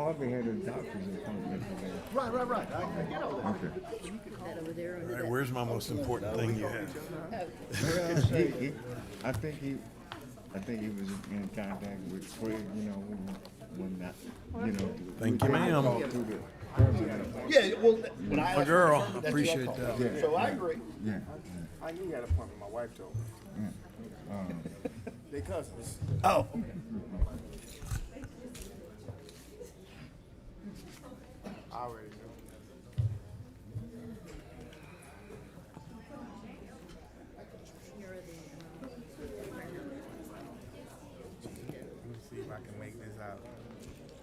Harvey had a doctor's appointment today. Right. I get all that. Okay. That over there under All right, that. where's my most important thing you have? Well, I think he was in contact with Fred, you know, when that, you know. Thank you, ma'am. talked to the president. Yeah, well, when I My asked girl, for something, that's appreciate who I that. called. So I agree. Yeah. I knew you had an appointment. My wife told me. They cousins. Oh. I already knew. Here are Let me see if I can make this out.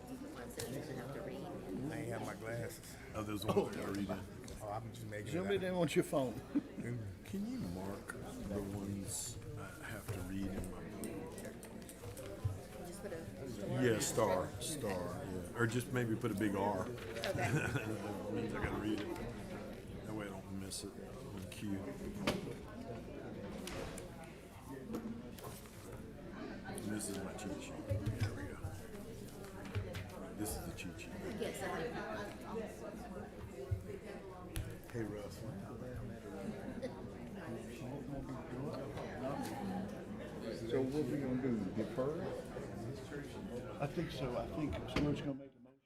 the ones that you don't have to read. I ain't have my glasses. Oh, there's one there reading. Oh, I'm just making Zoom it it in on your phone. Can you mark the ones I have to read in my book? Just put a Yeah, star, yeah. Or just maybe put a big R. Okay. That means I gotta read it. That way I don't miss it on cue. And this is my cheat sheet. There we go. This is the cheat sheet. Yes, I have. Hey, Russ. So what we gonna do, defer it? I think so. I think someone's gonna make a motion.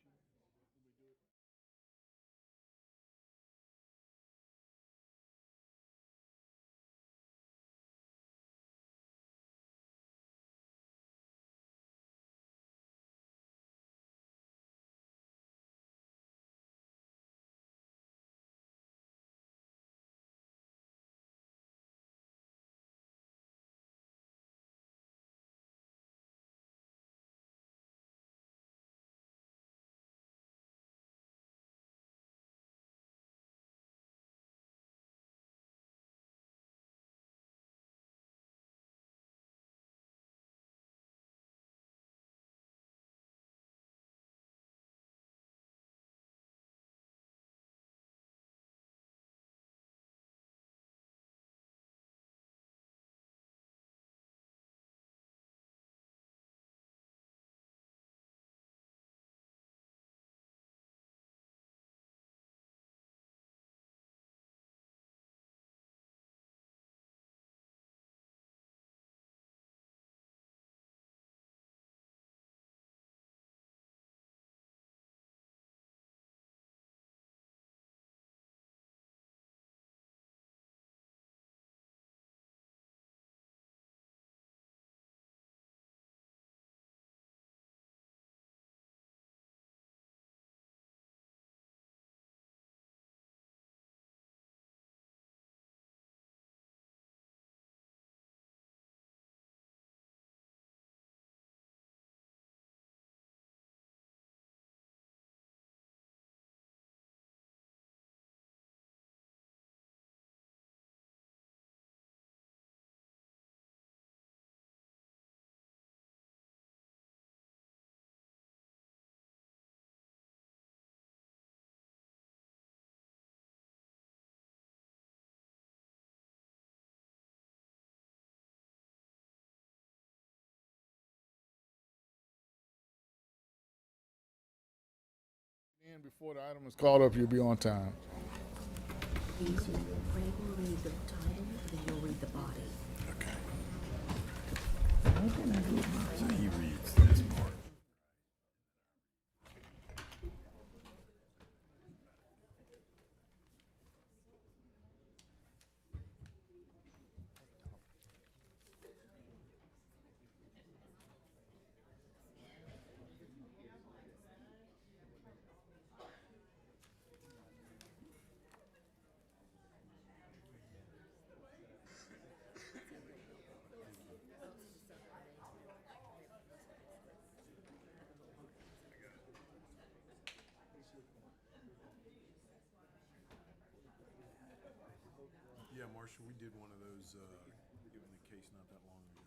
And before the item is called up, you'll be on time. Craig will read the title, then you'll read the body. Okay. So he reads this part. Yeah, Marshall, we did one of those, given the case not that long ago.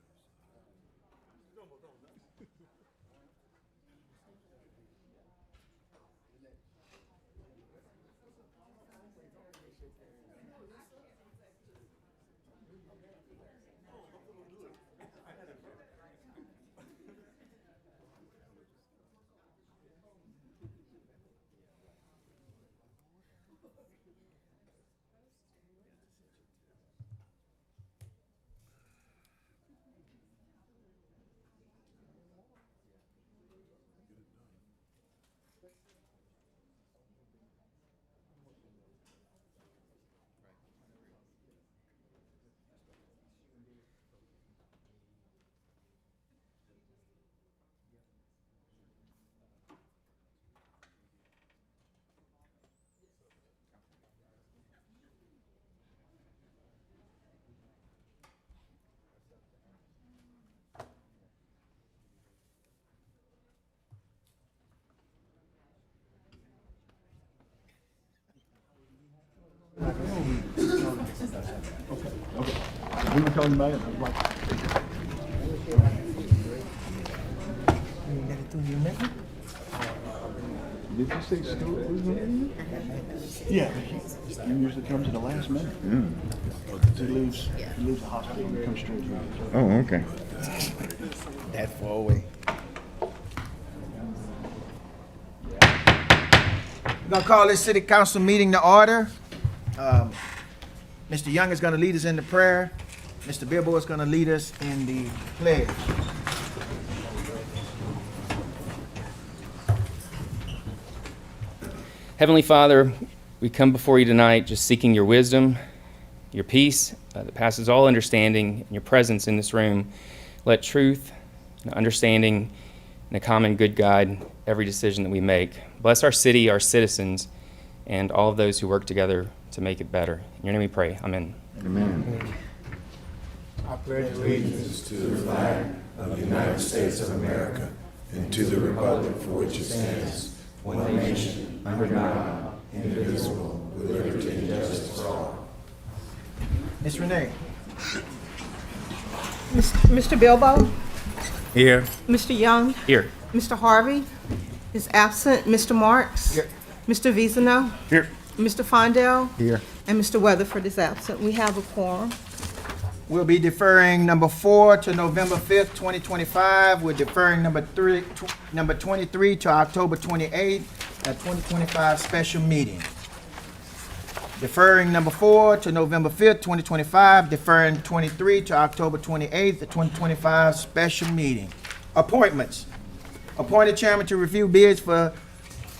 remember talking about it? I was like, did you say Stuart was married? Yeah, he usually comes at the last minute. He leaves the hospital and comes straight here. Oh, okay. That far away. We're gonna call this city council meeting to order. Mr. Young is gonna lead us in the prayer. Mr. Bilbo is gonna lead us in the pledge. Heavenly Father, we come before you tonight just seeking your wisdom, your peace that passes all understanding, and your presence in this room. Let truth and understanding and a common good guide every decision that we make. Bless our city, our citizens, and all of those who work together to make it better. In your name we pray. Amen. Amen. I pledge Allegiance to the flag of the United States of America and to the republic for which it stands, one nation, under God, indivisible, with liberty and justice for all. Ms. Renee. Mr. Bilbo, Here. Mr. Young, Here. Mr. Harvey is absent, Mr. Marks, Here. Mr. Vizano, Here. Mr. Fondell, Here. and Mr. Weatherford is absent. We have a quorum. We'll be deferring number 4 to November 5th, 2025. We're deferring number 23 to October 28th, a 2025 special meeting. Deferring number 4 to November 5th, 2025. Deferring 23 to October 28th, the 2025 special meeting. Appointments. Appointed chairman to review bids for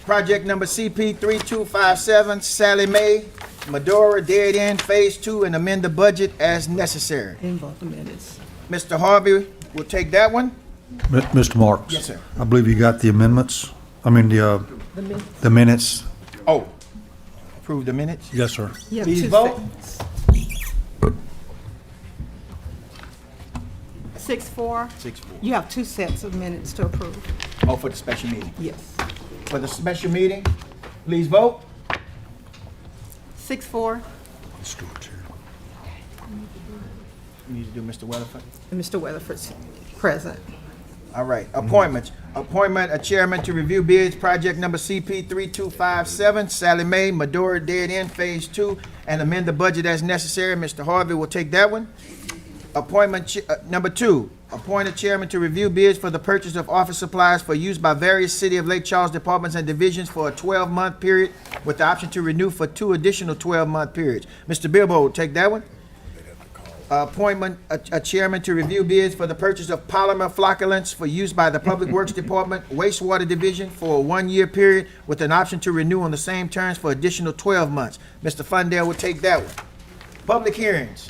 project number CP 3257, Sally Mae, Medora Dead End Phase 2, and amend the budget as necessary. In both the minutes. Mr. Harvey will take that one. Mr. Marks? Yes, sir. I believe you got the amendments, the minutes. Oh, approve the minutes? Yes, sir. You have Please two vote. sets. 6-4. 6-4. You have 2 sets of minutes to approve. Oh, for the special meeting. Yes. For the special meeting, please vote. 6-4, We need to do Mr. Weatherford. and Mr. Weatherford's present. All right, appointments. Appointment a chairman to review bids, project number CP 3257, Sally Mae, Medora Dead End Phase 2, and amend the budget as necessary. Mr. Harvey will take that one. Appointment number 2, appoint a chairman to review bids for the purchase of office supplies for use by various City of Lake Charles departments and divisions for a 12-month period with the option to renew for 2 additional 12-month periods. Mr. Bilbo will take that one. Appointment a chairman to review bids for the purchase of polymer flocculants for use by the Public Works Department wastewater division for a 1-year period with an option to renew on the same terms for additional 12 months. Mr. Fundell will take that one. Public hearings.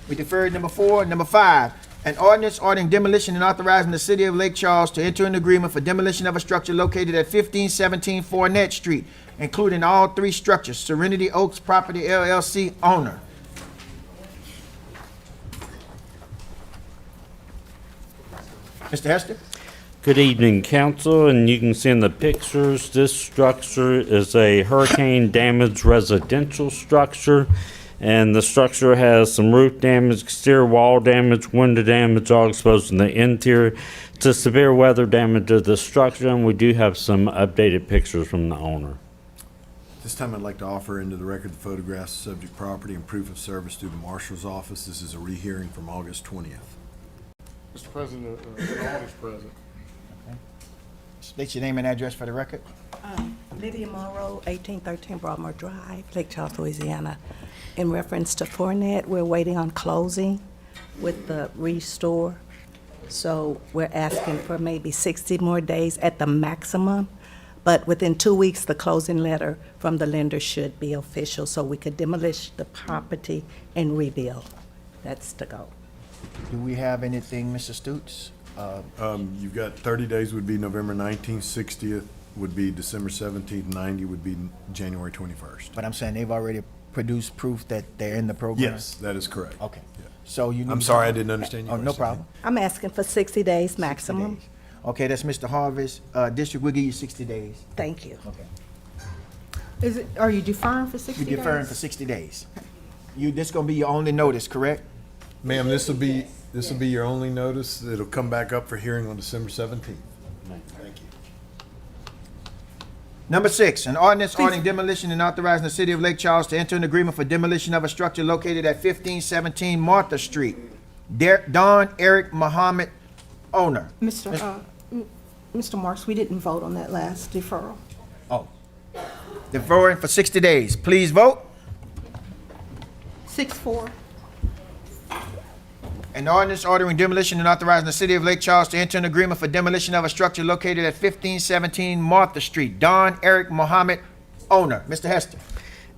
We deferred number 4. Number 5, an ordinance ordering demolition and authorizing the City of Lake Charles to enter an agreement for demolition of a structure located at 1517 Fournette Street, including all 3 structures. Serenity Oaks Property LLC owner. Mr. Hester? Good evening, council, and you can see in the pictures, this structure is a hurricane damaged residential structure, and the structure has some roof damage, exterior wall damage, window damage, all exposed in the interior to severe weather damage to the structure, and we do have some updated pictures from the owner. This time I'd like to offer into the record the photographs of subject property and proof of service through the marshal's office. This is a rehearing from August 20th. Mr. President, the owner's present. State your name and address for the record. Lydia Monroe, 1813 Broadmoor Drive, Lake Charles, Louisiana. In reference to Fournette, we're waiting on closing with the restore. So we're asking for maybe 60 more days at the maximum. But within 2 weeks, the closing letter from the lender should be official so we could demolish the property and rebuild. That's the goal. Do we have anything, Mr. Stutes? You've got 30 days would be November 19th, 60th would be December 17th, 90 would be January 21st. But I'm saying they've already produced proof that they're in the program? Yes, that is correct. Okay. So you need. I'm sorry, I didn't understand you. Oh, no problem. I'm asking for 60 days 60 maximum. days. Okay, that's Mr. Harvey's district. We'll give you 60 days. Thank you. Okay. Are you deferring for 60 days? You're deferring for 60 days. This gonna be your only notice, correct? Ma'am, this will be your only notice. It'll come back up for hearing on December 17th. Thank you. Number 6, an ordinance ordering demolition and authorizing the city of Lake Charles to enter an agreement for demolition of a structure located at 1517 Martha Street. Don Eric Muhammad, owner. Mr. Marks, we didn't vote on that last deferral. Deferring for 60 days. Please vote. 6-4. An ordinance ordering demolition and authorizing the city of Lake Charles to enter an agreement for demolition of a structure located at 1517 Martha Street. Don Eric Muhammad, owner. Mr. Hester.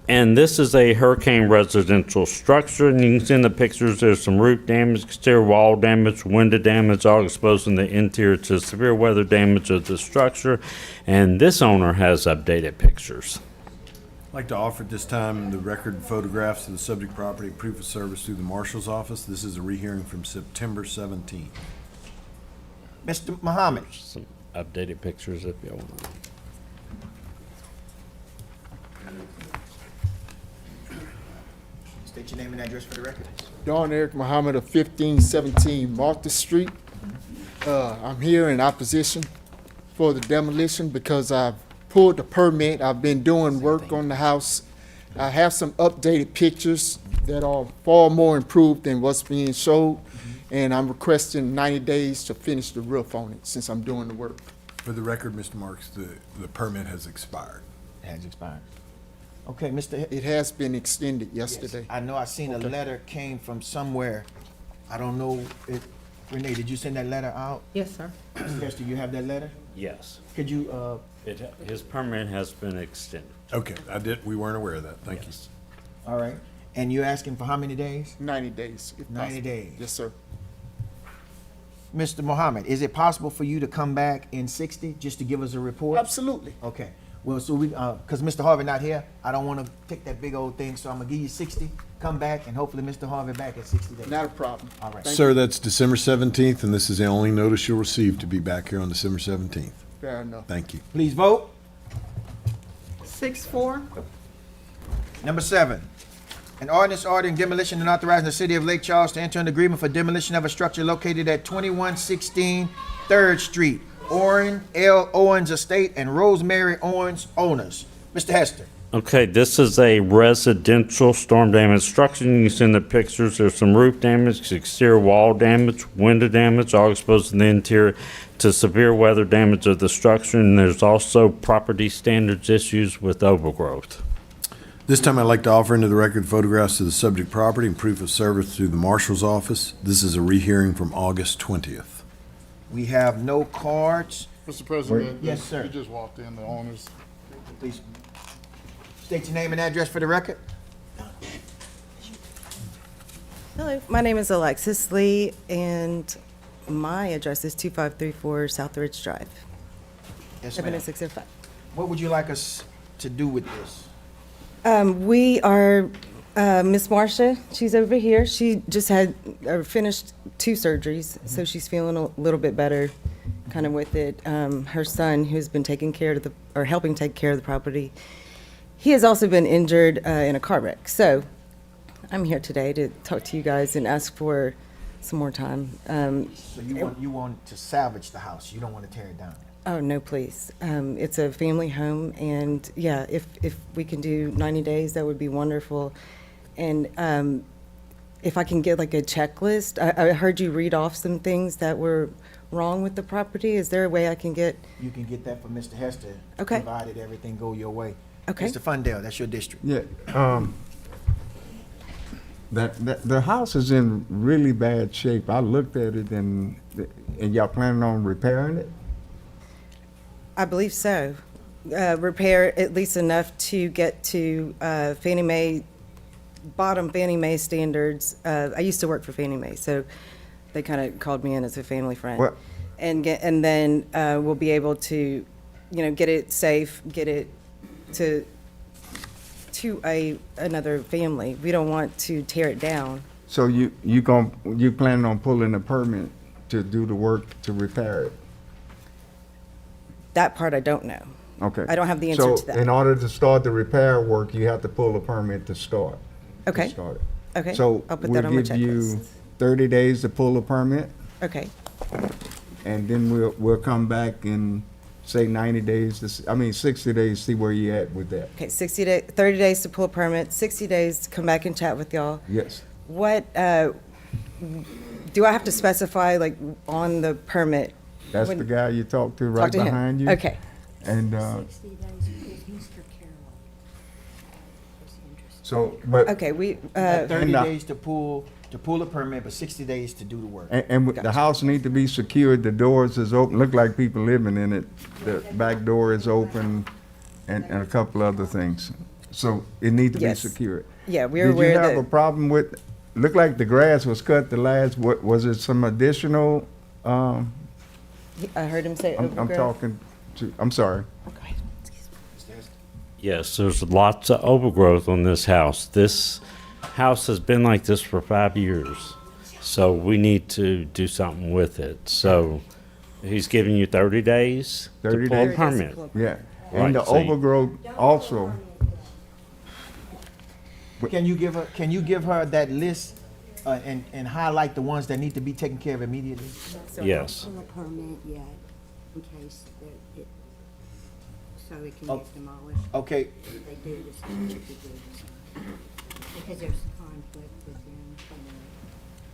And this is a hurricane residential structure, and you can see in the pictures there's some roof damage, exterior wall damage, window damage, all exposing the interior to severe weather damage of the structure. And this owner has updated pictures. I'd like to offer at this time the record photographs of the subject property and proof of service through the marshal's office. This is a rehearing from September 17th. Mr. Muhammad. Some updated pictures if you want. State your name and address for the record. Don Eric Muhammad of 1517 Martha Street. I'm here in opposition for the demolition because I've pulled the permit. I've been doing work on the house. I have some updated pictures that are far more improved than what's being showed, and I'm requesting 90 days to finish the roof on it since I'm doing the work. For the record, Mr. Marks, the permit has expired. It has expired. Okay, Mr. It has been extended yesterday. I know I seen a letter came from somewhere. I don't know if, Renee, did you send that letter out? Yes, sir. Mr. Hester, you have that letter? Yes. Could you, His permit has been extended. Okay, we weren't aware of that. Thank you. all right, and you're asking for how many days? 90 days. if 90 possible. days. Yes, sir. Mr. Mohammed, is it possible for you to come back in 60 just to give us a report? Absolutely. Okay, well, so we, because Mr. Harvey not here, I don't want to take that big old thing, so I'm gonna give you 60, come back, and hopefully Mr. Harvey back at 60 days. Not a problem. All right. Sir, that's December 17th, and this is the only notice you'll receive to be back here on December 17th. Fair enough. Thank you. Please vote. 6-4. Number 7, an ordinance ordering demolition and authorizing the city of Lake Charles to enter an agreement for demolition of a structure located at 2116 3rd Street, Orrin L. Owens Estate and Rosemary Owens, owners. Mr. Hester. Okay, this is a residential storm damage structure. You can see in the pictures, there's some roof damage, exterior wall damage, window damage, all exposed in the interior to severe weather damage of the structure, and there's also property standards issues with overgrowth. This time I'd like to offer into the record photographs of the subject property and proof of service through the marshal's office. This is a rehearing from August 20th. We have no cards. Mr. President. Yes, sir. You just walked in, the owners. Please state your name and address for the record. Hello, my name is Alexis Lee, and my address is 2534 South Ridge Drive, Yes, ma'am. 70605. What would you like us to do with this? We are, Miss Marcia, she's over here. She just had finished 2 surgeries, so she's feeling a little bit better kind of with it. Her son, who's been taking care of or helping take care of the property, he has also been injured in a car wreck. So I'm here today to talk to you guys and ask for some more time. So you want to salvage the house, you don't want to tear it down? Oh, no, please. It's a family home, and yeah, if we can do 90 days, that would be wonderful. And if I can get like a checklist, I heard you read off some things that were wrong with the property. Is there a way I can get? You can get that from Mr. Hester. Okay. Provided everything go your way. Okay. Mr. Fundale, that's your district. Yeah, the house is in really bad shape. I looked at it and y'all planning on repairing it? I believe so. Repair at least enough to get to Fannie Mae, bottom Fannie Mae standards. I used to work for Fannie Mae, so they kind of called me in as a family friend. What? And then we'll be able to, get it safe, get it to another family. We don't want to tear it down. So you planning on pulling a permit to do the work to repair it? That part I don't know. Okay. I don't have the answer to that. So in order to start the repair work, you have to pull a permit to start. Okay. To start it. Okay, So I'll put that on my checklist. 30 days to pull a permit, Okay, and then we'll come back and say 90 days, 60 days, see where you at with that. okay, 30 days to pull a permit, 60 days to come back and chat with y'all. Yes. What, do I have to specify, like, on the permit? That's When- the guy you talked to Talk right to him. behind you. Okay, And, 60 days with Mr. Carroll. Is he interested? so, but, okay, we, Got 30 And, days to pull a permit, but 60 days to do the work. and the Gotcha. house need to be secured, the doors is open, look like people living in it. The back door is open, and a couple other things. So it need to be Yes. secured. yeah, we're Did you aware have a that, problem with, looked like the grass was cut the last, what, was it some additional, I heard him say I'm overgrowth. talking to, I'm sorry. Okay. Yes, there's lots of overgrowth on this house. This house has been like this for 5 years, so we need to do something with it. So he's giving you 30 days 30 to pull a days? permit. Yeah, and the Right, so you- overgrowth also, Can you give her that list, and highlight the ones that need to be taken care of immediately? So Yes. don't pull a permit yet, in case that it, so it can Oh. get demolished. Okay, If they do this, they do this. Because there's conflict with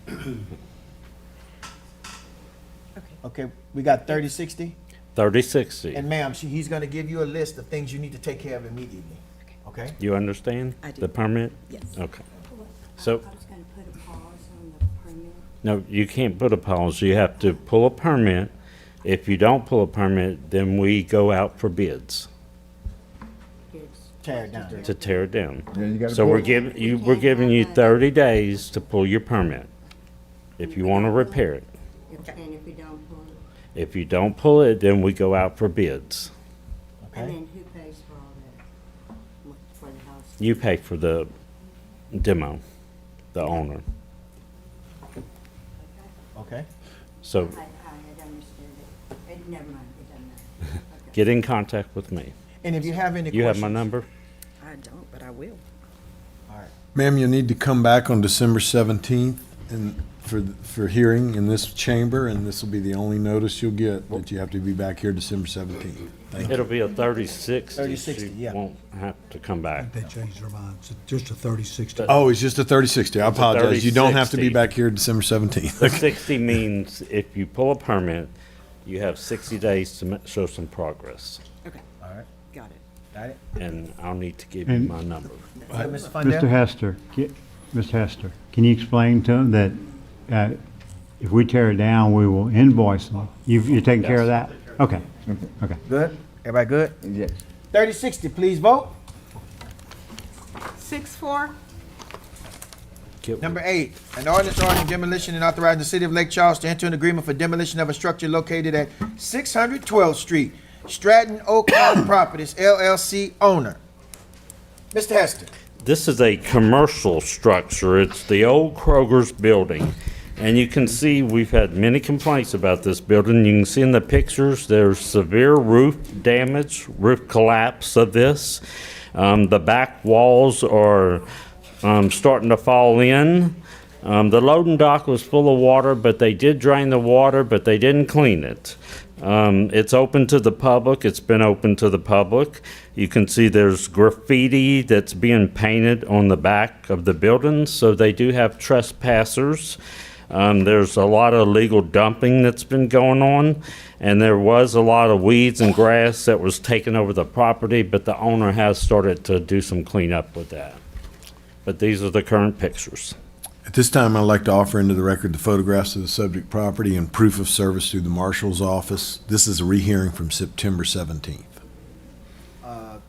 them. okay, we got 30, 60? 30, 60. And ma'am, he's gonna give you a list of things you need to take care of immediately, okay? You understand I do. the permit? Yes. Okay. So, I was gonna put a pause on the permit. no, you can't put a pause. You have to pull a permit. If you don't pull a permit, then we go out for bids It's- Tear it down. to tear it down. yeah, you gotta. So pull- we're giving you 30 days to pull your permit if you want to repair it. And if we don't pull it, If you don't pull it, then we go out for bids. and Okay, then who pays for all that? For the house? You pay for the demo, the owner. okay. So I had understood it. Never mind, it doesn't matter. Okay. get in contact with me. And if you have any questions. You have my number? I don't, but I will. All right. Ma'am, you'll need to come back on December 17th and for hearing in this chamber, and this will be the only notice you'll get, that you have to be back here December 17th. Thank you. It'll be a 30/60. 30/60, yeah. You won't have to come back. They changed their minds. It's just a 30/60. Oh, it's just a 30/60. I It's a apologize. You don't have to be 30/60. back here December 17th. The 60 means if you pull a permit, you have 60 days to show some progress. Okay, All right, got it. got it. And I'll need to give you And- my number. So, Mr. Mr. Fundell? Hester, Mr. Hester, can you explain to them that if we tear it down, we will invoice them? You're taking care of that? Okay, okay. Good? Everybody good? Yes. 30, 60, please vote. 6-4? Number 8, an ordinance ordering demolition and authorizing the city of Lake Charles to enter an agreement for demolition of a structure located at 612th Street, Stratton Oak Home Properties LLC owner. Mr. Hester. This is a commercial structure. It's the old Kroger's building. And you can see we've had many complaints about this building. You can see in the pictures there's severe roof damage, roof collapse of this. The back walls are starting to fall in. The loading dock was full of water, but they did drain the water, but they didn't clean it. It's open to the public. It's been open to the public. You can see there's graffiti that's being painted on the back of the building, so they do have trespassers. There's a lot of illegal dumping that's been going on, and there was a lot of weeds and grass that was taking over the property, but the owner has started to do some cleanup with that. But these are the current pictures. At this time, I'd like to offer into the record the photographs of the subject property and proof of service through the marshal's office. This is a rehearing from September 17th.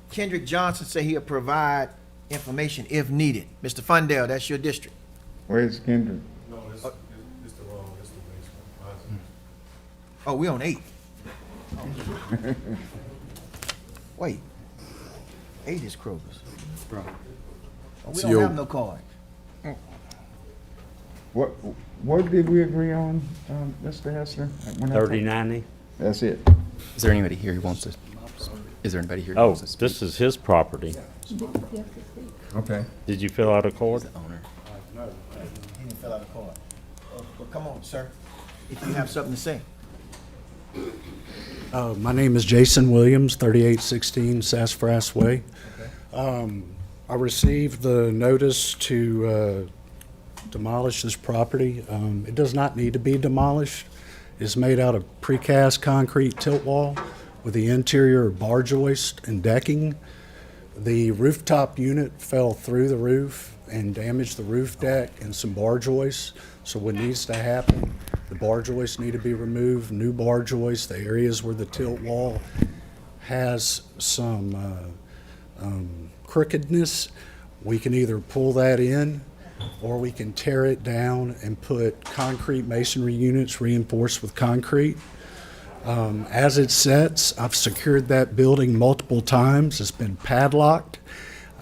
Kendrick Johnson said he'll provide information if needed. Mr. Fundell, that's your district. Where's Kendrick? Oh, we on 8. Wait. 8 is Kroger's. Oh, we It's don't the have old- no card. What did we agree on, Mr. Hester? When I- 3090? That's it. Is there anybody here who wants to? Is there anybody here who Oh, wants to speak? this is his property. Okay. Did you fill out a card? The owner. He didn't fill out a card. Well, come on, sir, if you have something to say. My name is Jason Williams, 3816 Sassafras Way. I received the notice to demolish this property. It does not need to be demolished. It's made out of precast concrete tilt wall with the interior bar joist and decking. The rooftop unit fell through the roof and damaged the roof deck and some bar joists. So what needs to happen, the bar joists need to be removed, new bar joists, the areas where the tilt wall has some crookedness, we can either pull that in or we can tear it down and put concrete masonry units reinforced with concrete. As it sets, I've secured that building multiple times. It's been padlocked.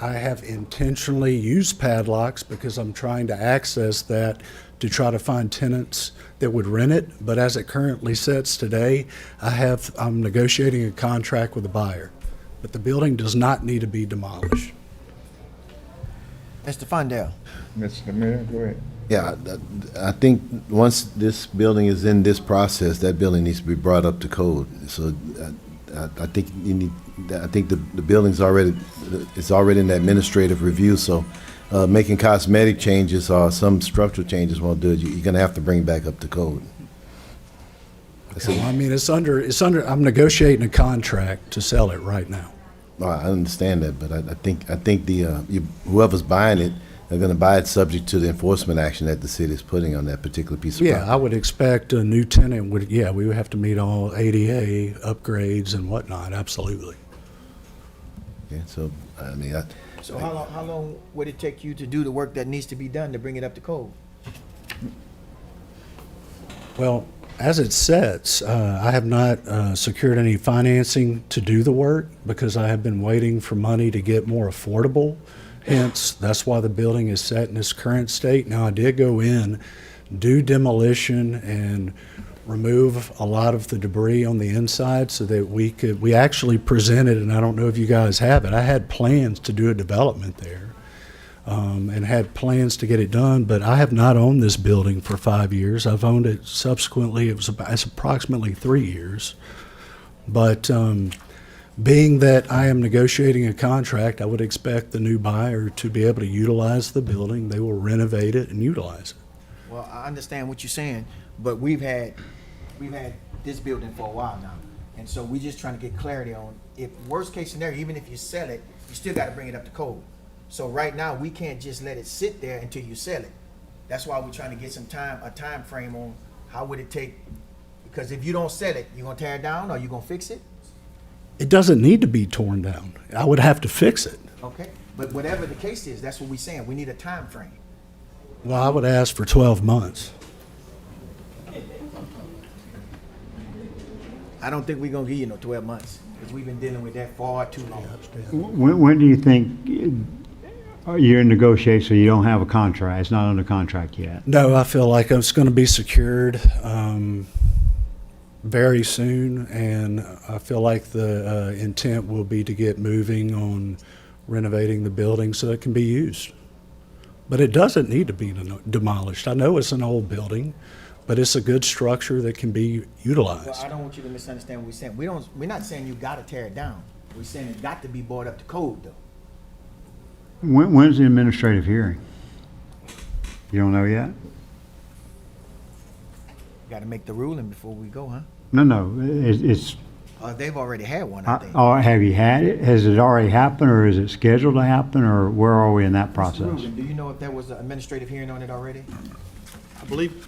I have intentionally used padlocks because I'm trying to access that to try to find tenants that would rent it. But as it currently sets today, I'm negotiating a contract with a buyer. But the building does not need to be demolished. Mr. Fondell. Mr. Mayor, go ahead. Yeah, I think once this building is in this process, that building needs to be brought up to code. So I think the building's it's already in the administrative review. So making cosmetic changes or some structural changes won't do it. You're going to have to bring it back up to code. Well, I mean, I'm negotiating a contract to sell it right now. Well, I understand that, but I think whoever's buying it, they're going to buy it subject to the enforcement action that the city is putting on that particular piece of property. Yeah, I would expect a new tenant we would have to meet all ADA upgrades and whatnot, absolutely. Okay, so, I mean, So how long would it take you to do the work that needs to be done to bring it up to code? Well, as it sets, I have not secured any financing to do the work because I have been waiting for money to get more affordable. Hence, that's why the building is set in its current state. Now, I did go in, do demolition, and remove a lot of the debris on the inside so that we actually presented, and I don't know if you guys have it, I had plans to do a development there and had plans to get it done, but I have not owned this building for 5 years. I've owned it subsequently, it's approximately 3 years. But being that I am negotiating a contract, I would expect the new buyer to be able to utilize the building. They will renovate it and utilize it. Well, I understand what you're saying, but we've had this building for a while now. And so we're just trying to get clarity on, if worst case scenario, even if you sell it, you still got to bring it up to code. So right now, we can't just let it sit there until you sell it. That's why we're trying to get a time frame on how would it take, because if you don't sell it, you're going to tear it down or you're going to fix it? It doesn't need to be torn down. I would have to fix it. Okay, but whatever the case is, that's what we're saying. We need a time frame. Well, I would ask for 12 months. I don't think we're going to give you no 12 months because we've been dealing with that far too long. When do you think you're in negotiation, so you don't have a contract? It's not under contract yet? No, I feel like it's going to be secured very soon, and I feel like the intent will be to get moving on renovating the building so it can be used. But it doesn't need to be demolished. I know it's an old building, but it's a good structure that can be utilized. Well, I don't want you to misunderstand what we're saying. We're not saying you got to tear it down. We're saying it got to be brought up to code, though. When's the administrative hearing? You don't know yet? Got to make the ruling before we go, huh? No, it's. They've already had one, I think. Have you had it? Has it already happened, or is it scheduled to happen, or where are we in that process? Mr. Rubin, do you know if there was an administrative hearing on it already? I believe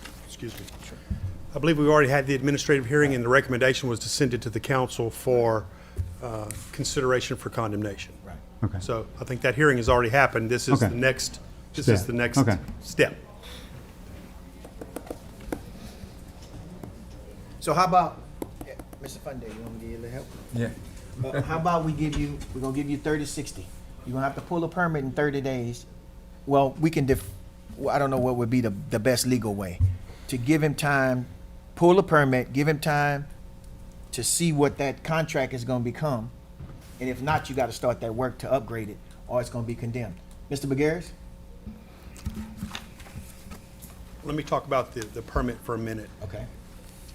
we already had the administrative hearing, and the recommendation was to send it to the council for consideration for condemnation. Right. Okay. So I think that hearing has already happened. This is Okay. the next. This Step. is the next Okay. step. So how about, Mr. Funday, you want me to give you a little help? Yeah. How about we're going to give you 30-60. You're going to have to pull a permit in 30 days. Well, we can I don't know what would be the best legal way. To give him time, pull a permit, give him time to see what that contract is going to become. And if not, you got to start that work to upgrade it, or it's going to be condemned. Mr. McGarris? let me talk about the permit for a minute. Okay.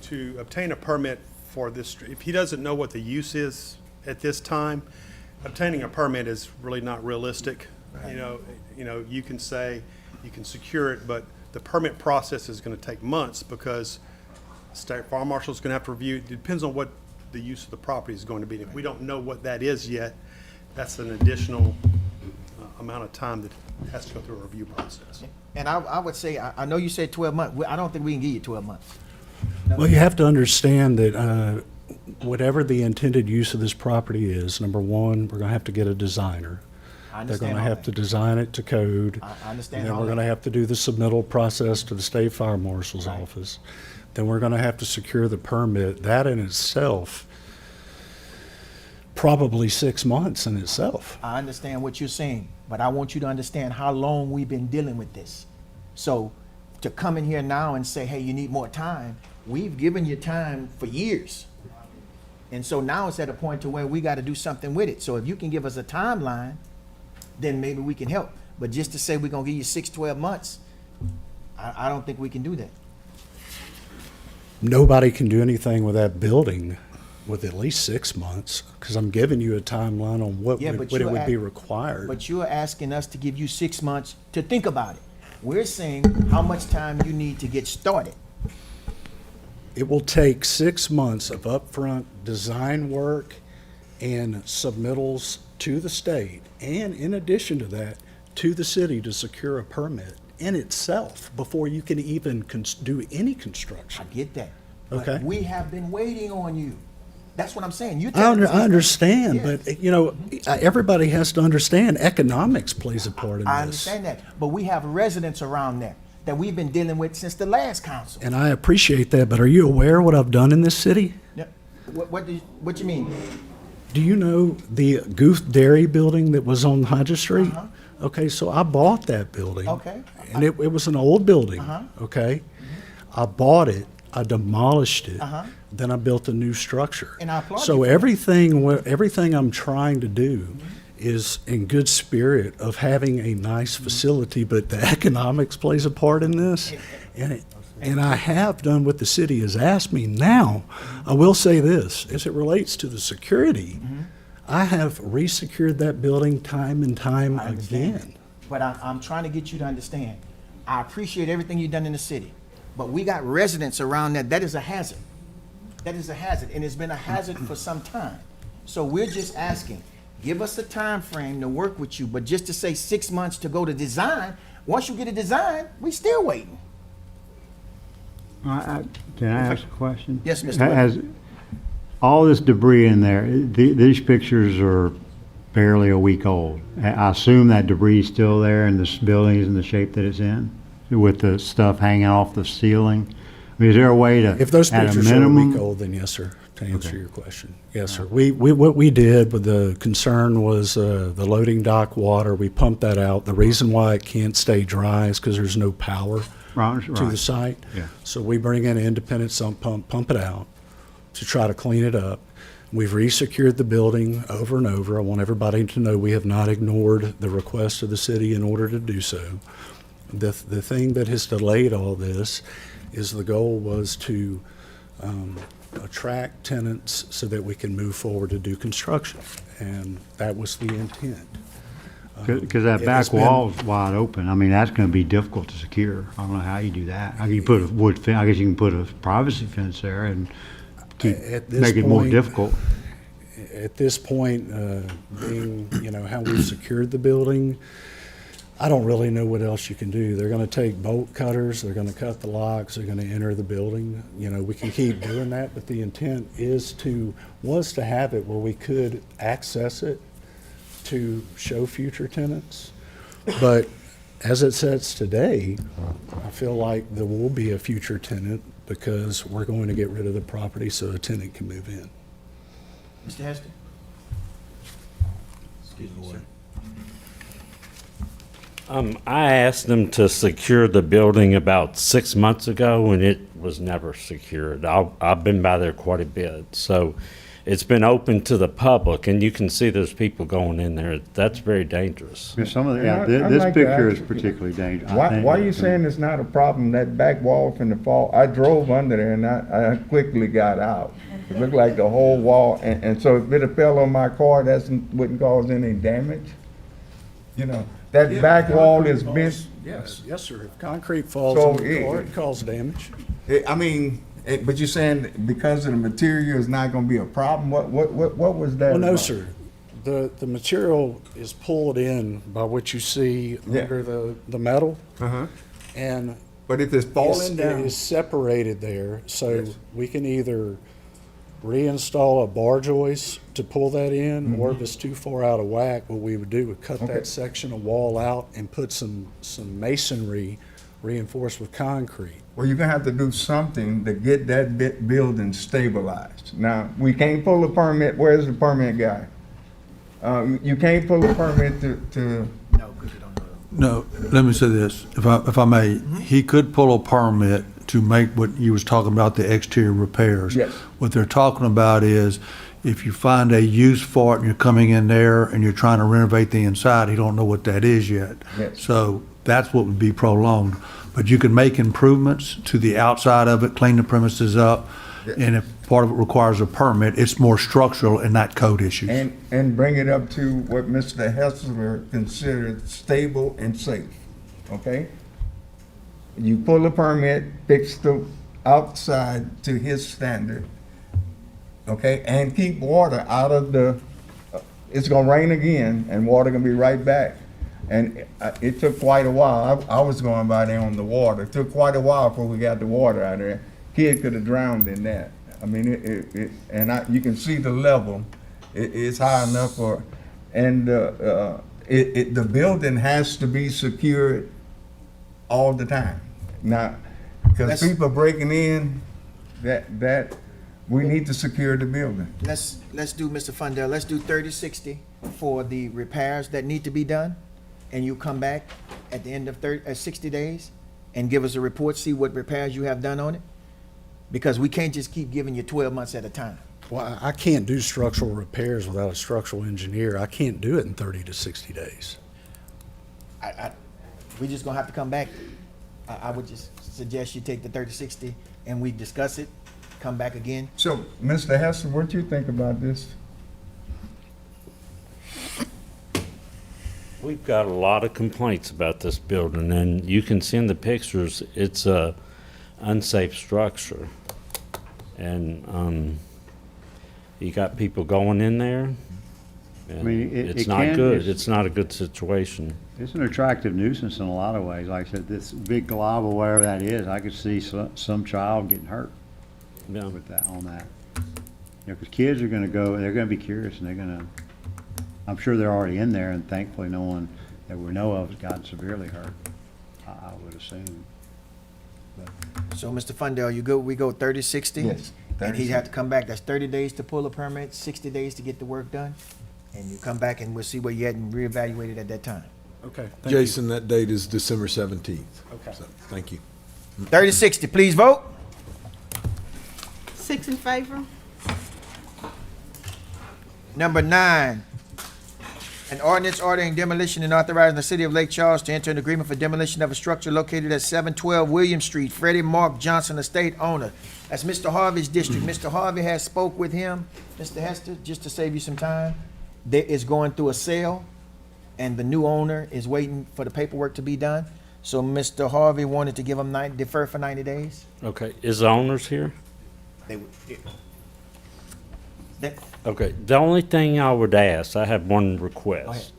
To obtain a permit for this, if he doesn't know what the use is at this time, obtaining a permit is really not realistic. You know, you can say you can secure it, but the permit process is going to take months because state fire marshal is going to have to review. It depends on what the use of the property is going to be. If we don't know what that is yet, that's an additional amount of time that has to go through a review process. And I would say, I know you said 12 months. I don't think we can give you 12 months. Well, you have to understand that whatever the intended use of this property is, number one, we're going to have to get a designer. I They're understand going to all have that. to design it to code. I understand And then all we're going to that. have to do the submittal process to the state fire marshal's office. Then we're going to have to secure the permit. That in itself, probably 6 months in itself. I understand what you're saying, but I want you to understand how long we've been dealing with this. So to come in here now and say, hey, you need more time, we've given you time for years. And so now it's at a point to where we got to do something with it. So if you can give us a timeline, then maybe we can help. But just to say we're going to give you 6, 12 months, I don't think we can do that. Nobody can do anything with that building with at least 6 months, because I'm giving you a timeline on what Yeah, would- but what it you're would be at- required. But you're asking us to give you 6 months to think about it. We're saying how much time you need to get started. It will take 6 months of upfront design work and submittals to the state, and in addition to that, to the city to secure a permit in itself before you can even do any construction. I get that. Okay. But we have been waiting on you. That's what I'm saying. You I telling us this- understand, Yeah. but, you know, everybody has to understand economics plays a part in this. I understand that, but we have residents around there that we've been dealing with since the last council. And I appreciate that, but are you aware what I've done in this city? Yeah. What you mean? Do you know the Goof Dairy building that was on Hodges Street? Uh-huh. Okay, so I bought that building. Okay. And it was an old building, Uh-huh. okay? I bought it, I demolished it, Uh-huh. then I built a new structure. And I applaud you So for that. everything I'm trying to do is in good spirit of having a nice facility, but the economics plays a part in this. And I have done what the city has asked me. Now, I will say this, as it relates to the security, I have resecured that building time and time I understand again. that. But I'm trying to get you to understand. I appreciate everything you've done in the city, but we got residents around there. That is a hazard. That is a hazard, and it's been a hazard for some time. So we're just asking, give us a time frame to work with you, but just to say 6 months to go to design, once you get a design, we still waiting. Can I ask a question? Yes, Mr. Has all this debris in there, these pictures are barely a week old. I assume that debris is still there and this building is in the shape that it's in, with the stuff hanging off the ceiling? I mean, is there a way to, If those at a pictures are a minimum? week old, then yes, sir, to answer your question. Yes, sir. What we did with the concern was the loading dock water, we pumped that out. The reason why it can't stay dry is because there's no power Right, to the right. site. Yeah. So we bring in an independent sump pump, pump it out to try to clean it up. We've resecured the building over and over. I want everybody to know we have not ignored the request of the city in order to do so. The thing that has delayed all this is the goal was to attract tenants so that we can move forward to do construction. And that was the intent. Because that It has back been- wall's wide open. I mean, that's gonna be difficult to secure. I don't know how you do that. How can you put a wood fence, I guess you can put a privacy fence there and At this make it more point- difficult. At this point, being, how we've secured the building, I don't really know what else you can do. They're gonna take bolt cutters, they're gonna cut the locks, they're gonna enter the building. We can keep doing that, but the intent was to have it where we could access it to show future tenants. But as it sits today, I feel like there will be a future tenant because we're going to get rid of the property so a tenant can move in. Mr. Hester? Excuse me, sir. I asked them to secure the building about 6 months ago, and it was never secured. I've been by there quite a bit. So it's been open to the public, and you can see there's people going in there. That's very dangerous. Yeah, some of the, And yeah, I'd this like to picture ask is you, particularly dangerous. Why are you saying it's not a problem, that back wall finna fall? I drove under there and I quickly got out. It looked like the whole wall, and so if it had fell on my car, that wouldn't cause any damage? You know, that back wall is bent. Yes, yes, sir. If concrete falls So on the car, it causes damage. But you're saying because of the material is not gonna be a problem? What was that Well, no, about? sir. The material is pulled in by what you see Yeah. under the metal, Uh-huh. and But if it's falling it down, is separated there, so we can either reinstall a bar joist to pull that in, or if it's too far out of whack, what we would do would cut Okay. that section of wall out and put some masonry reinforced with concrete. well, you're gonna have to do something to get that building stabilized. Now, we can't pull a permit, where's the permit guy? You can't pull a permit to, No, let me say this, if I may, he could pull a permit to make what you was talking about, the exterior repairs. Yes. What they're talking about is, if you find a use for it and you're coming in there and you're trying to renovate the inside, he don't know what that is yet. Yes. So that's what would be prolonged. But you can make improvements to the outside of it, clean the premises up, and if part of it requires a permit, it's more structural and not code issues. and bring it up to what Mr. Hessler considered stable and safe, okay? You pull a permit, fix the outside to his standard, okay? And keep water out of it's gonna rain again, and water gonna be right back. And it took quite a while. I was going by there on the water. It took quite a while before we got the water out of there. Kid could have drowned in that. I mean, you can see the level. It's high enough for, and the building has to be secured all the time. Now, because people breaking in, we need to secure the building. Let's do, Mr. Fundell, let's do 30-60 for the repairs that need to be done. And you come back at the end of 60 days and give us a report, see what repairs you have done on it? Because we can't just keep giving you 12 months at a time. Well, I can't do structural repairs without a structural engineer. I can't do it in 30 to 60 days. We just gonna have to come back. I would just suggest you take the 30-60 and we discuss it, come back again. So, Mr. Hester, what do you think about this? We've got a lot of complaints about this building, and you can see in the pictures, it's a unsafe structure. And you got people going in there, and mean, it's it not can- good. It's not a good situation. It's an attractive nuisance in a lot of ways. Like I said, this big glob or whatever that is, I could see some child getting hurt Yeah. with that, on that. You know, because kids are gonna go, they're gonna be curious, and they're gonna, I'm sure they're already in there, and thankfully no one that we know of has gotten severely hurt, I would assume. So, Mr. Fundell, you go, we go 30-60? Yes, And he'd 30-60. have to come back, that's 30 days to pull a permit, 60 days to get the work done? And you come back and we'll see where you at and reevaluate it at that time. Okay, thank you. Jason, that date is December 17th. Okay. So, thank you. 30-60, please vote. 6 in favor? Number 9, an ordinance ordering demolition and authorizing the city of Lake Charles to enter an agreement for demolition of a structure located at 712 William Street, Freddie Mark Johnson, estate owner. That's Mr. Harvey's district. Mr. Harvey has spoke with him, Mr. Hester, just to save you some time. There is going through a sale, and the new owner is waiting for the paperwork to be done. So Mr. Harvey wanted to give him defer for 90 days. Okay, is the owners here? They would. Okay, the only thing I would ask, I have one request.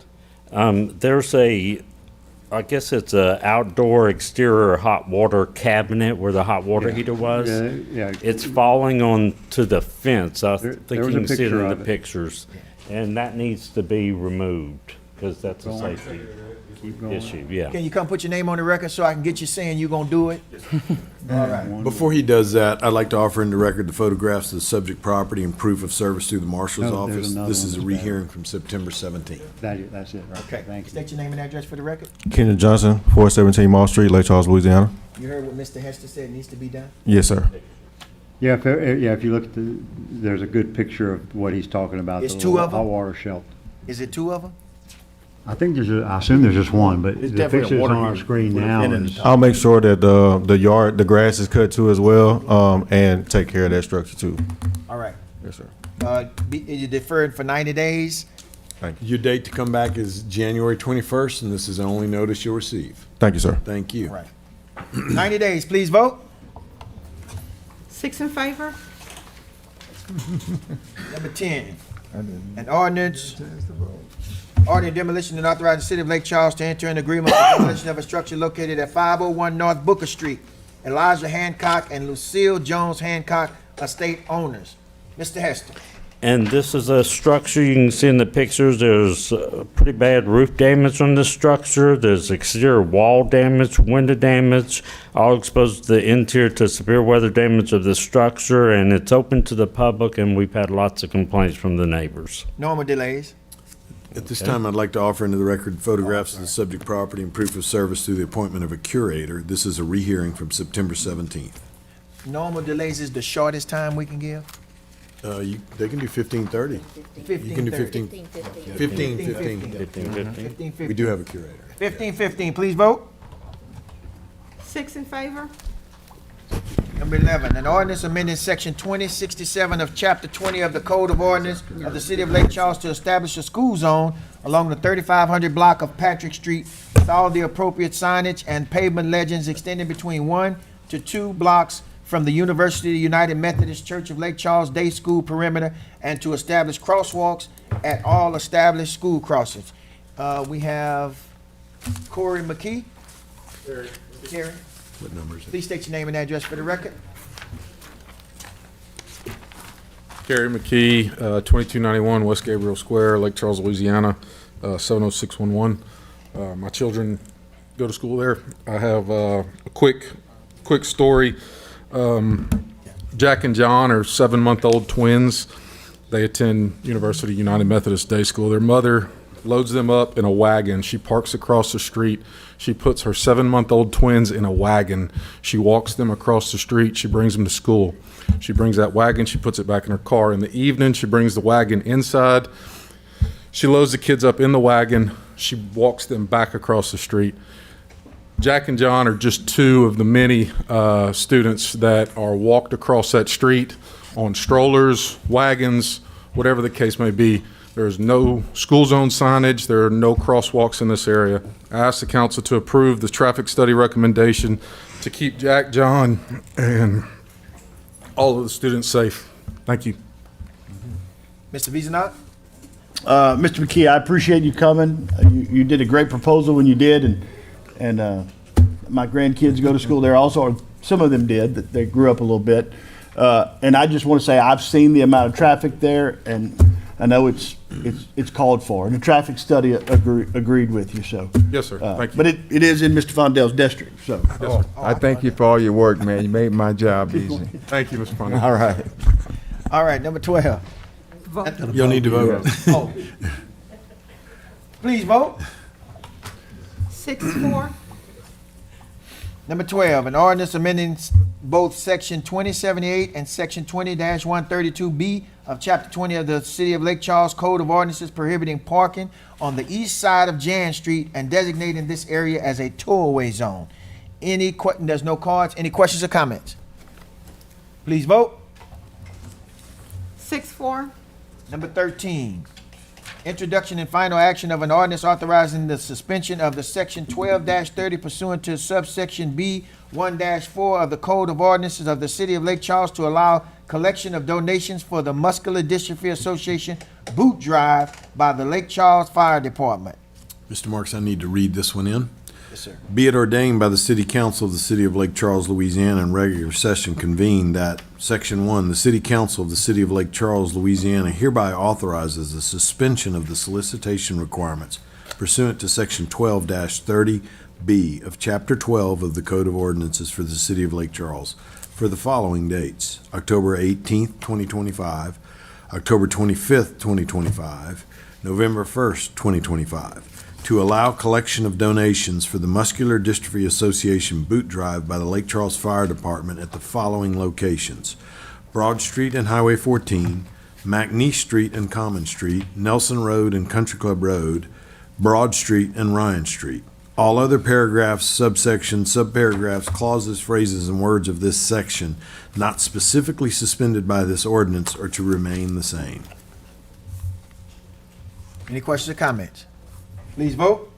There's I guess it's a outdoor exterior hot water cabinet where the hot water heater was. Yeah. It's falling onto the fence. I think there you was a can see it picture in the of it. pictures. And that needs to be removed, because that's a Go on. safety Keep going. issue, yeah. Can you come put your name on the record so I can get you saying you're gonna do it? All right. Before he does that, I'd like to offer in the record the photographs of the subject property and proof of service through the marshal's No, there's office. another This one is a that's rehearing from September 17th. That's it, right there. Okay, Thank you. state your name and address for the record. Kenneth Johnson, 417 Mall Street, Lake Charles, Louisiana. You heard what Mr. Hester said needs to be done? Yes, sir. Yeah, if you look at there's a good picture of what he's talking about. It's the two little of 'em? hot water shelter. Is it two of them? I think I assume there's just one, but the definitely a picture that's water on our heater screen with a now fin in the is, top. I'll make sure that the grass is cut too as well, and take care of that structure too. All right. Yes, sir. You deferred for 90 days? Your date to come back is January 21st, and this is the only notice you'll receive. Thank you, sir. Thank you. All right. 90 days, please vote. 6 in favor? Number 10, an ordinance demolition and authorizing the city of Lake Charles to enter an agreement for demolition of a structure located at 501 North Booker Street. Elijah Hancock and Lucille Jones Hancock, estate owners. Mr. Hester. And this is a structure, you can see in the pictures, there's pretty bad roof damage on this structure. There's exterior wall damage, window damage, all exposed to the interior to severe weather damage of the structure, and it's open to the public, and we've had lots of complaints from the neighbors. Normal delays. At this time, I'd like to offer into the record photographs of the subject property and proof of service through the appointment of a curator. This is a rehearing from September 17th. Normal delays is the shortest time we can give? They can do 15:30. You can do 15. 15:15. We do have a curator. 15:15, please vote. 6 in favor? Number 11, an ordinance amending section 2067 of chapter 20 of the Code of Ordinance of the City of Lake Charles to establish a school zone along the 3500 block of Patrick Street with all the appropriate signage and pavement legends extending between 1 to 2 blocks from the University United Methodist Church of Lake Charles Day School perimeter, and to establish crosswalks at all established school crossings. We have Corey McKee. Terry. What number is it? Please state your name and address for the record. Gary McKee, 2291 West Gabriel Square, Lake Charles, Louisiana, 70611. My children go to school there. I have a quick story. Jack and John are 7-month-old twins. They attend University United Methodist Day School. Their mother loads them up in a wagon. She parks across the street. She puts her 7-month-old twins in a wagon. She walks them across the street. She brings them to school. She brings that wagon. She puts it back in her car. In the evening, she brings the wagon inside. She loads the kids up in the wagon. She walks them back across the street. Jack and John are just two of the many students that are walked across that street on strollers, wagons, whatever the case may be. There's no school zone signage. There are no crosswalks in this area. I ask the council to approve the traffic study recommendation to keep Jack, John, and all of the students safe. Thank you. Mr. Vizanot? Mr. McKee, I appreciate you coming. You did a great proposal when you did, and my grandkids go to school there also, or some of them did, that they grew up a little bit. And I just want to say I've seen the amount of traffic there, and I know it's called for, and the traffic study agreed with you, so. Yes, sir. Thank you. But it is in Mr. Fondell's district, so. I thank you for all your work, man. You made my job easy. Thank you, Mr. Fonda. All right. All right, number 12. You'll need to vote. Oh. Please vote. 6-4? Number 12, an ordinance amending both section 2078 and section 20-132B of chapter 20 of the City of Lake Charles Code of Ordinances prohibiting parking on the east side of Jan Street and designating this area as a tow-away zone. There's no cards. Any questions or comments? Please vote. 6-4? Number 13, introduction and final action of an ordinance authorizing the suspension of the section 12-30 pursuant to subsection B 1-4 of the Code of Ordinances of the City of Lake Charles to allow collection of donations for the Muscular Dystrophy Association boot drive by the Lake Charles Fire Department. Mr. Marks, I need to read this one in. Yes, sir. Be it ordained by the City Council of the City of Lake Charles, Louisiana, in regular session convened that, Section 1, the City Council of the City of Lake Charles, Louisiana hereby authorizes the suspension of the solicitation requirements pursuant to Section 12-30B of Chapter 12 of the Code of Ordinances for the City of Lake Charles for the following dates: October 18th, 2025, October 25th, 2025, November 1st, 2025. To allow collection of donations for the Muscular Dystrophy Association boot drive by the Lake Charles Fire Department at the following locations: Broad Street and Highway 14, McNeese Street and Common Street, Nelson Road and Country Club Road, Broad Street and Ryan Street. All other paragraphs, subsections, subparagraphs, clauses, phrases, and words of this section not specifically suspended by this ordinance are to remain the same. Any questions or comments? Please vote.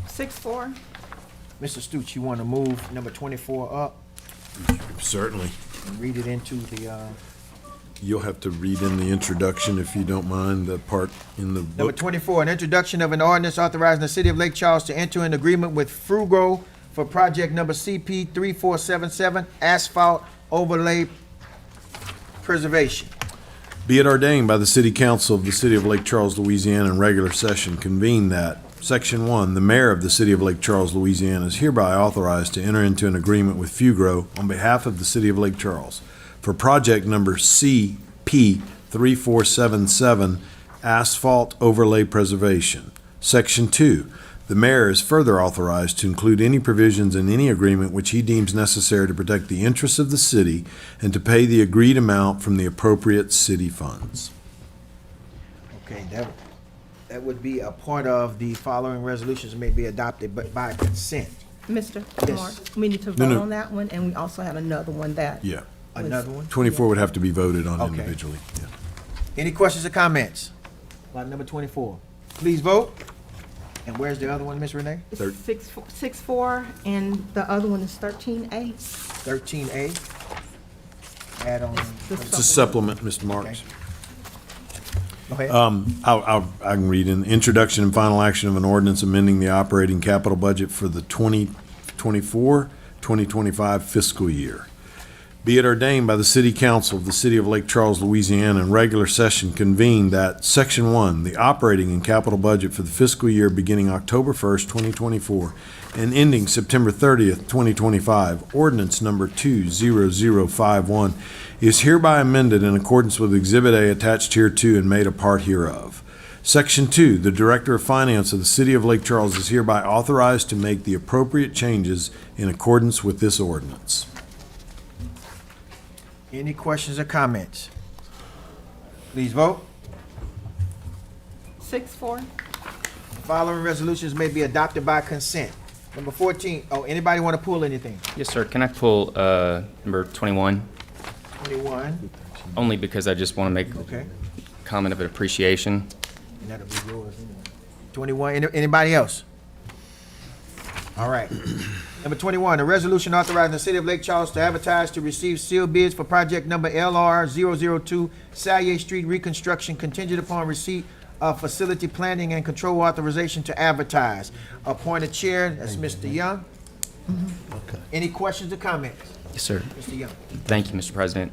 6-4. Mr. Stoots, you want to move number 24 up Certainly. and read it into the, You'll have to read in the introduction, if you don't mind, the part in the number book. 24, an introduction of an ordinance authorizing the city of Lake Charles to enter an agreement with Frugo for project number CP 3477, asphalt overlay preservation. Be it ordained by the City Council of the City of Lake Charles, Louisiana, in regular session convened that, Section 1, the mayor of the City of Lake Charles, Louisiana, is hereby authorized to enter into an agreement with Fugro on behalf of the City of Lake Charles for project number CP 3477, asphalt overlay preservation. Section 2, the mayor is further authorized to include any provisions in any agreement which he deems necessary to protect the interests of the city and to pay the agreed amount from the appropriate city funds. Okay, that would be a part of the following resolutions may be adopted, but by consent. Mr. Yes. Moore, we need to No, vote no. on that one, and we also have another one that. Yeah. Another one? 24 would have to be voted on Okay. individually. Yeah. Any questions or comments about number 24? Please vote. And where's the other one, Ms. Renee? It's 6-4, and the other one is 13A. 13A. Add on. It's a supplement, Mr. Marks. Go ahead. I can read in introduction and final action of an ordinance amending the operating capital budget for the 2024-2025 fiscal year. Be it ordained by the City Council of the City of Lake Charles, Louisiana, in regular session convened that Section 1, the operating and capital budget for the fiscal year beginning October 1st, 2024, and ending September 30th, 2025, ordinance number 20051, is hereby amended in accordance with Exhibit A attached hereto and made a part hereof. Section 2, the Director of Finance of the City of Lake Charles is hereby authorized to make the appropriate changes in accordance with this ordinance. Any questions or comments? Please vote. 6-4. Following resolutions may be adopted by consent. Number 14, anybody want to pull anything? Yes, sir. Can I pull number 21? 21, Only because I just want to make okay. a comment of appreciation. And that'll be yours anyway. 21, anybody else? All right. Number 21, a resolution authorizing the City of Lake Charles to advertise to receive sealed bids for project number LR 002 Sallier Street reconstruction contingent upon receipt of facility planning and control authorization to advertise. Appoint a chair, that's Mr. Young. Any questions or comments? Yes, sir. Mr. Young. Thank you, Mr. President.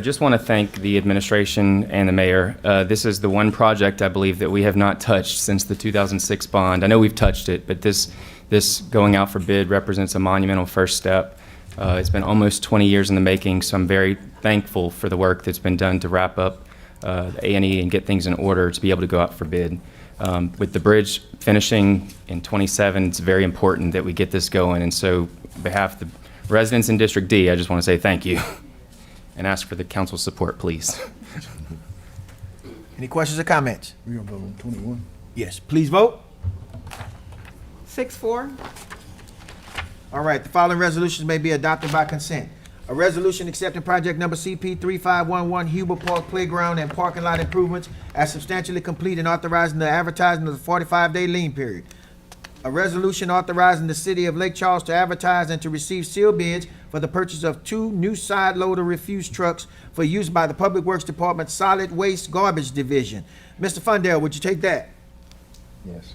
Just want to thank the administration and the mayor. This is the one project I believe that we have not touched since the 2006 bond. I know we've touched it, but this going out for bid represents a monumental first step. It's been almost 20 years in the making, so I'm very thankful for the work that's been done to wrap up the A&E and get things in order to be able to go out for bid. With the bridge finishing in 27, it's very important that we get this going. And so on behalf of the residents in District D, I just want to say thank you and ask for the council's support, please. Any questions or comments? We're gonna vote on 21. Yes, please vote. 6-4. All right, the following resolutions may be adopted by consent. A resolution accepting project number CP 3511 Huber Park Playground and Parking Lot Improvements as substantially complete and authorizing the advertising of the 45-day lien period. A resolution authorizing the City of Lake Charles to advertise and to receive sealed bids for the purchase of 2 new side loader refuse trucks for use by the Public Works Department Solid Waste Garbage Division. Mr. Fundale, would you take that? Yes.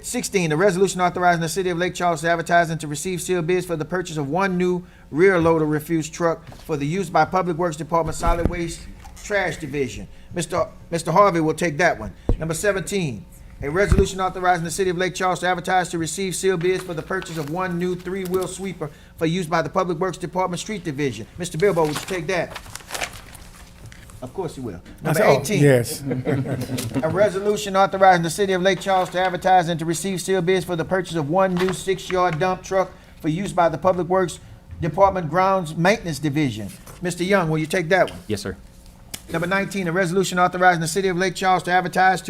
16, a resolution authorizing the City of Lake Charles to advertise and to receive sealed bids for the purchase of 1 new rear loader refuse truck for the use by Public Works Department Solid Waste Trash Division. Mr. Harvey will take that one. Number 17, a resolution authorizing the City of Lake Charles to advertise to receive sealed bids for the purchase of 1 new 3-wheel sweeper for use by the Public Works Department Street Division. Mr. Bilbo, would you take that? Of course you will. Number 18. Yes. A resolution authorizing the City of Lake Charles to advertise and to receive sealed bids for the purchase of 1 new 6-yard dump truck for use by the Public Works Department Grounds Maintenance Division. Mr. Young, will you take that one? Yes, sir. Number 19, a resolution authorizing the city of Lake Charles to advertise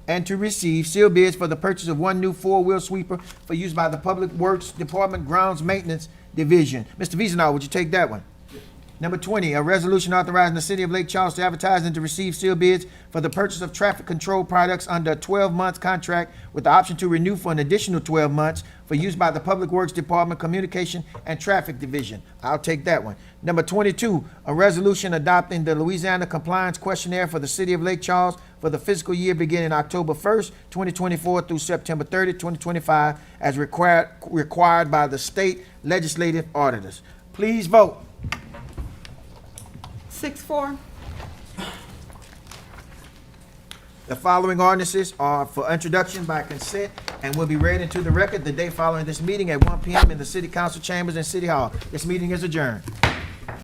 and to receive sealed bids for the purchase of one new four-wheel sweeper for use by the Public Works Department Grounds Maintenance Division. Mr. Vizanow, would you take that one? Number 20, a resolution authorizing the city of Lake Charles to advertise and to receive sealed bids for the purchase of traffic control products under a 12-month contract with the option to renew for an additional 12 months for use by the Public Works Department Communication and Traffic Division. I'll take that one. Number 22, a resolution adopting the Louisiana Compliance Questionnaire for the city of Lake Charles for the fiscal year beginning October 1st, 2024 through September 30, 2025, as required by the state legislative auditors. Please vote. 6-4. The following ordinances are for introduction by consent and will be read into the record the day following this meeting at 1 p.m. in the City Council chambers in City Hall. This meeting is adjourned.